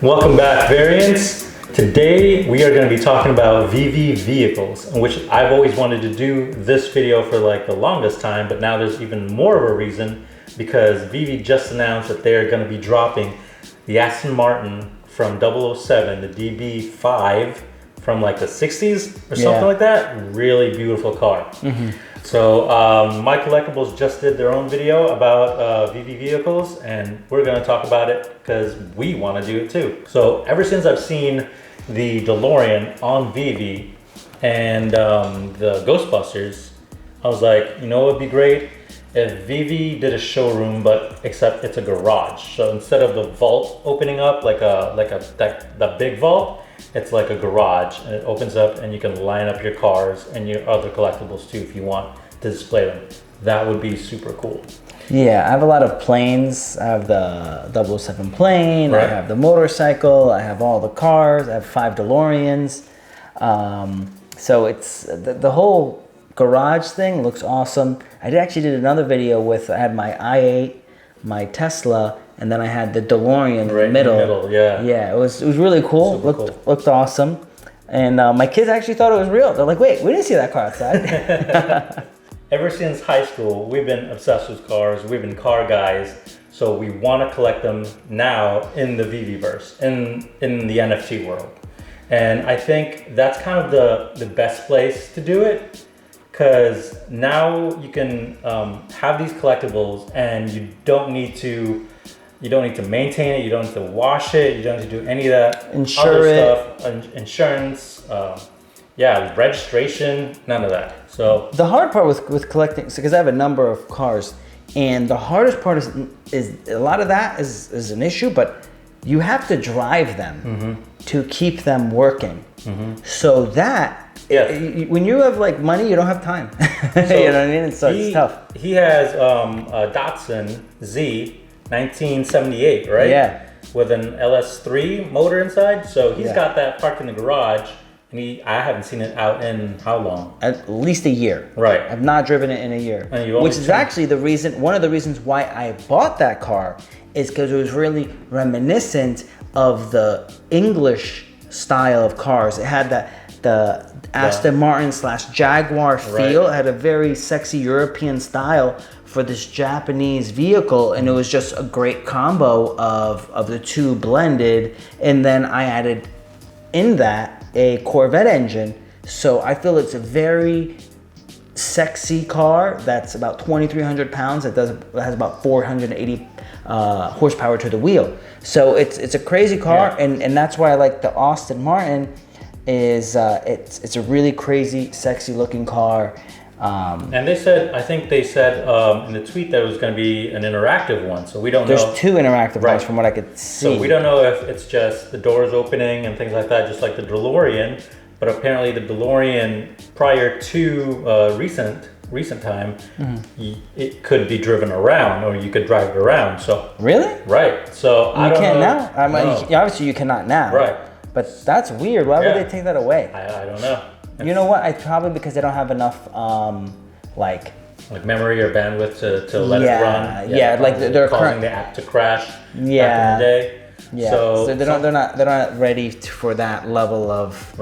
Welcome back, Variants. Today we are going to be talking about Veve vehicles, in which I've always wanted to do this video for like the longest time, but now there's even more of a reason because Veve just announced that they're going to be dropping the Aston Martin from 007, the DB5 from like the 60s or something like that. Really beautiful car. So My Collectibles just did their own video about Veve vehicles, and we're going to talk about it because we want to do it too. So ever since I've seen the DeLorean on Veve and the Ghostbusters, I was like, you know what would be great? If Veve did a showroom, but except it's a garage. So instead of the vault opening up like the big vault, it's like a garage, and it opens up and you can line up your cars and your other collectibles too if you want to display them. That would be super cool. Yeah, I have a lot of planes. I have the 007 plane, right. I have the motorcycle, I have all the cars, I have 5 DeLoreans. So it's the whole garage thing looks awesome. I actually did another video with, I had my i8, my Tesla, and then I had the DeLorean right in the middle. Yeah, it was really cool. Looked awesome. And my kids actually thought it was real. They're like, wait, we didn't see that car outside. Ever since high school, we've been obsessed with cars. We've been car guys. So we want to collect them now in the Veveverse, in the NFT world. And I think that's kind of the best place to do it, because now you can have these collectibles and you don't need to maintain it, you don't need to wash it, you don't need to do any of that other stuff, insurance, registration, none of that. So the hard part with collecting, because I have a number of cars, and the hardest part is a lot of that is an issue, but you have to drive them to keep them working. So that, when you have like money, you don't have time. So you know what I mean? So it's tough. He has a Datsun Z 1978, right? Yeah. With an LS3 motor inside. So he's got that parked in the garage, and I haven't seen it out in how long? At least a year. Right. I've not driven it in a year. Which is actually one of the reasons why I bought that car, is because it was really reminiscent of the English style of cars. It had the Aston Martin / Jaguar feel. It had a very sexy European style for this Japanese vehicle, and it was just a great combo of the two blended. And then I added in that a Corvette engine, so I feel it's a very sexy car that's about 2,300 pounds. It has about 480 horsepower to the wheel. So it's a crazy car, and that's why I like the Aston Martin. It's a really crazy, sexy looking car. And I think they said in the tweet that it was going to be an interactive one, so we don't know. There's 2 interactive ones from what I could see. So we don't know if it's just the doors opening and things like that, just like the DeLorean, but apparently the DeLorean prior to recent time, it could be driven around, or you could drive it around. So really? Right. So I don't know. You can't now? I mean, obviously you cannot now. Right. But that's weird. Why would they take that away? I don't know. You know what? Probably because they don't have enough like memory or bandwidth to let it run. Like they're causing the app to crash back in the day. Yeah. So they're not ready for that level of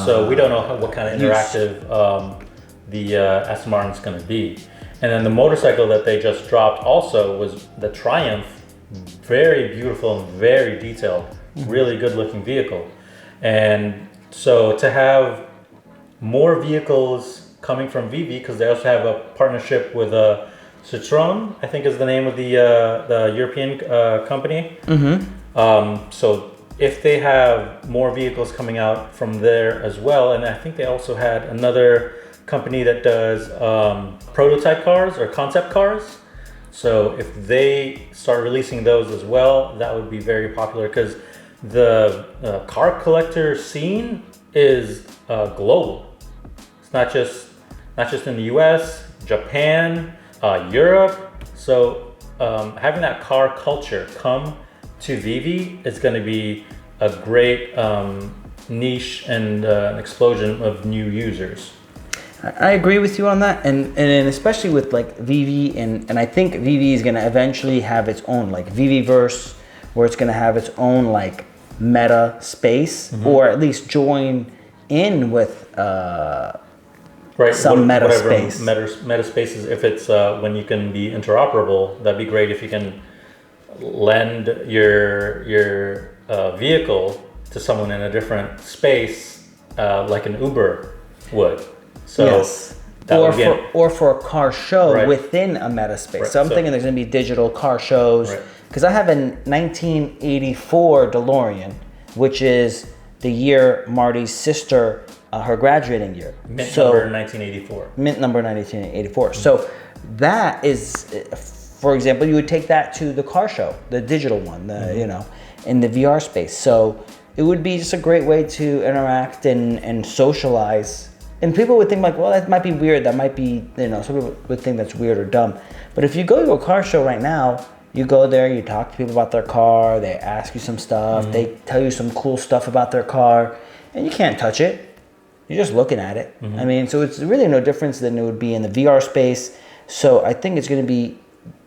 So we don't know what kind of interactive the Aston Martin's going to be. And then the motorcycle that they just dropped also was the Triumph. Very beautiful and very detailed. Really good looking vehicle. And so to have more vehicles coming from Veve, because they also have a partnership with Citroën, I think is the name of the European company. So if they have more vehicles coming out from there as well, and I think they also had another company that does prototype cars or concept cars. So if they start releasing those as well, that would be very popular, because the car collector scene is global. It's not just in the US, Japan, Europe. So having that car culture come to Veve is going to be a great niche and an explosion of new users. I agree with you on that, and especially with like Veve, and I think Veve is going to eventually have its own like Veveverse, where it's going to have its own like Metaspace, or at least join in with some Metaspace. Metaspaces, if it's when you can be interoperable, that'd be great. If you can lend your vehicle to someone in a different space, like an Uber would. So yes. Or for a car show within a Metaspace. So I'm thinking there's going to be digital car shows. Because I have a 1984 DeLorean, which is the year Marty's sister, her graduating year. Mint number 1984. Mint number 1984. So that is, for example, you would take that to the car show, the digital one, in the VR space. So it would be just a great way to interact and socialize. And people would think like, well, that might be weird. That might be, some people would think that's weird or dumb. But if you go to a car show right now, you go there, you talk to people about their car, they ask you some stuff, they tell you some cool stuff about their car, and you can't touch it. You're just looking at it. I mean, so it's really no difference than it would be in the VR space. So I think it's going to be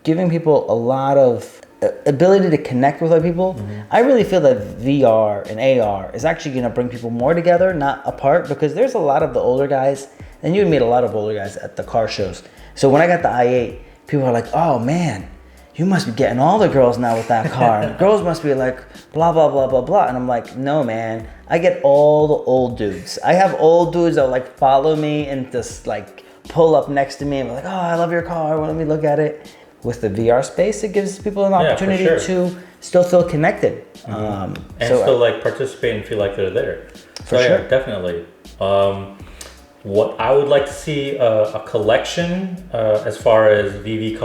giving people a lot of ability to connect with other people. I really feel that VR and AR is actually going to bring people more together, not apart, because there's a lot of the older guys, and you would meet a lot of older guys at the car shows. So when I got the i8, people are like, oh man, you must be getting all the girls now with that car. And the girls must be like, blah, blah, blah, blah, blah. And I'm like, no, man. I get all the old dudes. I have old dudes that like follow me and just like pull up next to me and be like, oh, I love your car. Well, let me look at it. With the VR space, it gives people an opportunity to still feel connected. And still like participate and feel like they're there. For sure. Yeah, definitely. What I would like to see a collection as far as Veve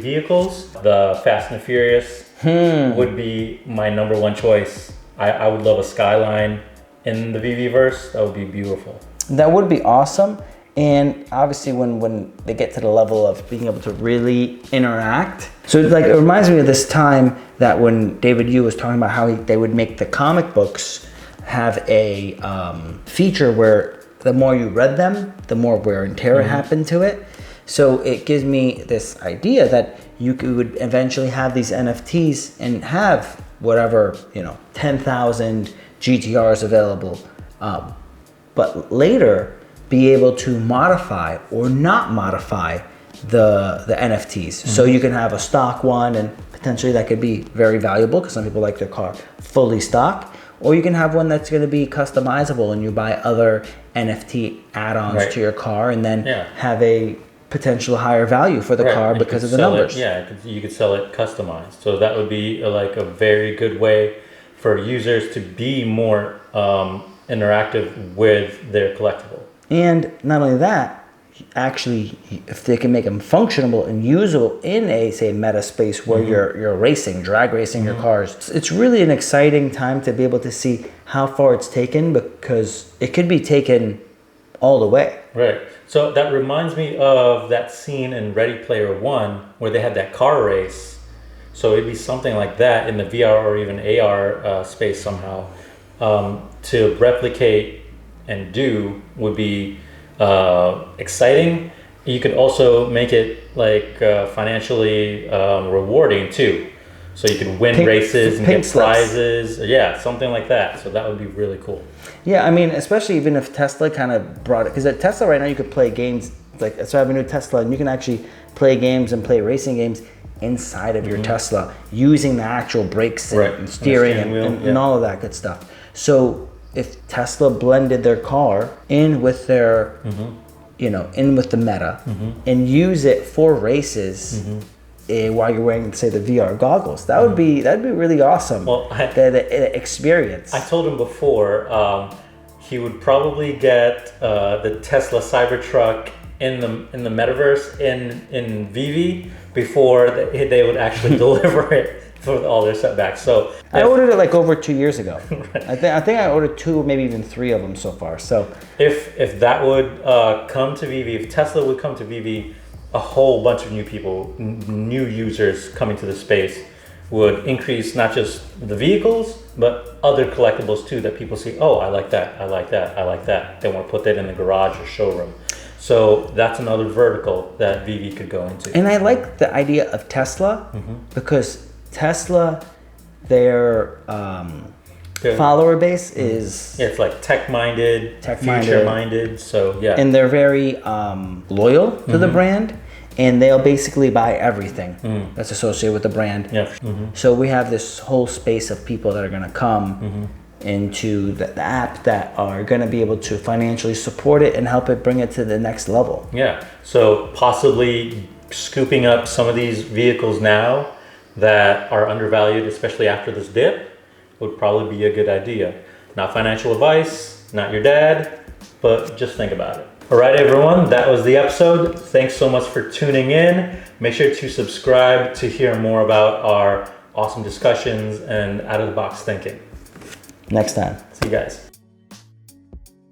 vehicles. The Fast and Furious would be my number one choice. I would love a Skyline in the Veveverse. That would be beautiful. That would be awesome. And obviously when they get to the level of being able to really interact. So like it reminds me of this time that when David Yu was talking about how they would make the comic books have a feature where the more you read them, the more wear and tear happened to it. So it gives me this idea that you would eventually have these NFTs and have whatever, 10,000 GTRs available. But later be able to modify or not modify the NFTs. So you can have a stock one, and potentially that could be very valuable because some people like their car fully stock. Or you can have one that's going to be customizable and you buy other NFT add-ons to your car and then have a potential higher value for the car because of the numbers. You could sell it customized. So that would be like a very good way for users to be more interactive with their collectible. And not only that, actually, if they can make them functional and usable in a, say, Metaspace where you're racing, drag racing your cars, it's really an exciting time to be able to see how far it's taken, because it could be taken all the way. Right. So that reminds me of that scene in Ready Player One where they had that car race. So it'd be something like that in the VR or even AR space somehow. To replicate and do would be exciting. You could also make it like financially rewarding too. So you could win races and get prizes. Yeah, something like that. So that would be really cool. Yeah, I mean, especially even if Tesla kind of brought it, because at Tesla right now you could play games, like, so I have a new Tesla and you can actually play games and play racing games inside of your Tesla using the actual brakes and steering and all of that good stuff. So if Tesla blended their car in with their, in with the Meta and use it for races while you're wearing, say, the VR goggles, that'd be really awesome. Well, the experience. I told him before he would probably get the Tesla Cybertruck in the metaverse in Veve before they would actually deliver it for all their setbacks. So I ordered it like over 2 years ago. I think I ordered 2, maybe even 3 of them so far. So if that would come to Veve, if Tesla would come to Veve, a whole bunch of new people, new users coming to the space would increase not just the vehicles, but other collectibles too that people see, oh, I like that, I like that, I like that. They want to put that in the garage or showroom. So that's another vertical that Veve could go into. And I like the idea of Tesla because Tesla, their follower base is it's like tech-minded, future-minded. So yeah, and they're very loyal to the brand, and they'll basically buy everything that's associated with the brand. Yeah. So we have this whole space of people that are going to come into the app that are going to be able to financially support it and help it bring it to the next level. Yeah. So possibly scooping up some of these vehicles now that are undervalued, especially after this dip, would probably be a good idea. Not financial advice, not your dad, but just think about it. All right, everyone, that was the episode. Thanks so much for tuning in. Make sure to subscribe to hear more about our awesome discussions and out-of-the-box thinking. Next time. See you guys.